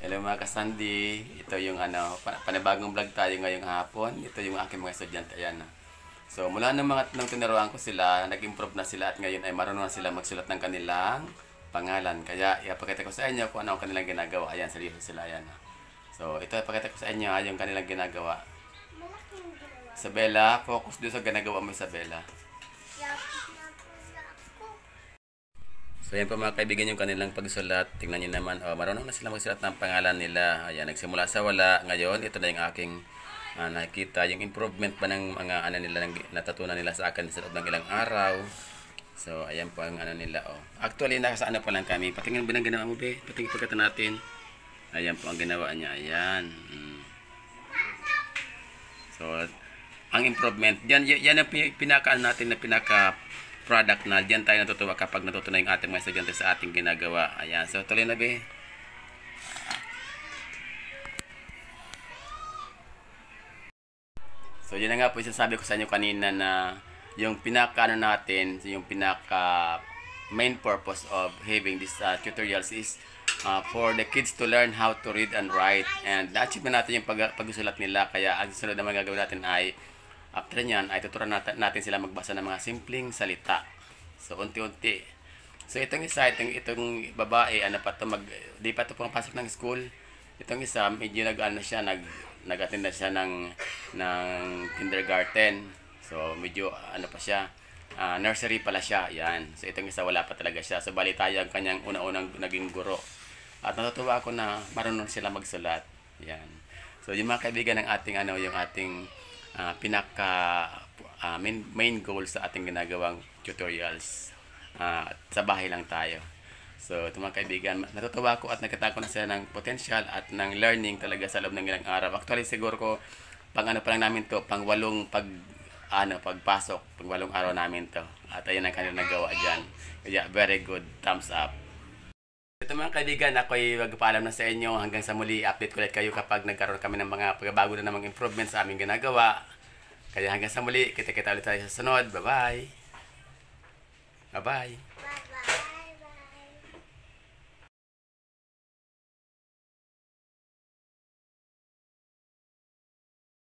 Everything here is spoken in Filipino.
Hello mga kasandi, ito yung panibagong vlog tayo ngayong hapon. Ito yung aking mga estudyante, ayan. So mula nung tinuruan ko sila, nag-improve na sila at ngayon ay marunong na sila magsulat ng kanilang pangalan. Kaya ipakita ko sa inyo kung ano ang kanilang ginagawa. Ayan, seryoso sila, ayan. So ito ipakita ko sa inyo yung kanilang ginagawa. Isabela, focus doon sa ginagawa mo, Isabela. So yan po mga kaibigan yung kanilang pagsulat. Tingnan nyo naman, marunong na sila magsulat ng pangalan nila. Ayan, nagsimula sa wala. Ngayon, ito na yung aking nakikita. Yung improvement pa ng mga nila, natutunan nila sa akin sa loob ng ilang araw. So, ayan po ang nila. Actually, nasa pa lang kami. Patingin ba ng ginawa mo, be? Patingin pagkata natin. Ayan po ang ginawa niya. Ayan. So, ang improvement. Yan ang pinakaan natin na product na diyan tayo natutuwa kapag natuto na yung ating mga estudyante sa ating ginagawa. Ayan. So, tuloy na, be. So, yun na nga po yung sabi ko sa inyo kanina na yung natin, yung main purpose of having this tutorials is for the kids to learn how to read and write. And na-achieve na natin yung pagsusulat nila. Kaya ang sunod na magagawin natin ay after nyan, ay tuturuan natin sila magbasa ng mga simpleng salita. So, unti-unti. So, itong babae, di pa ito pumapasok ng school. Itong isa, medyo nag-attend na siya ng kindergarten. So, medyo, pa siya, nursery pala siya. Yan. So, itong isa, wala pa talaga siya. So, bali tayo ang kanyang una-unang naging guro. At natutuwa ako na marunong sila magsulat. Yan. So, yung mga kaibigan ng ating, yung ating main goal sa ating ginagawang tutorials. Sa bahay lang tayo. So, ito mga kaibigan, natutuwa ko at nagkita ko na sila ng potential at ng learning talaga sa loob ng ilang araw. Actually, siguro ko, pa lang namin to, pagpasok, pang-walong araw namin to. At ayun ang kanilang nagawa dyan. Kaya, very good. Thumbs up. Ito mga kaibigan, ako'y magpaalam na sa inyo. Hanggang sa muli, update ko ulit kayo kapag nagkaroon kami ng mga pagbabago na namang improvement sa aming ginagawa. Kaya hanggang sa muli, kita-kita ulit tayo sa sunod. Bye-bye! Bye-bye!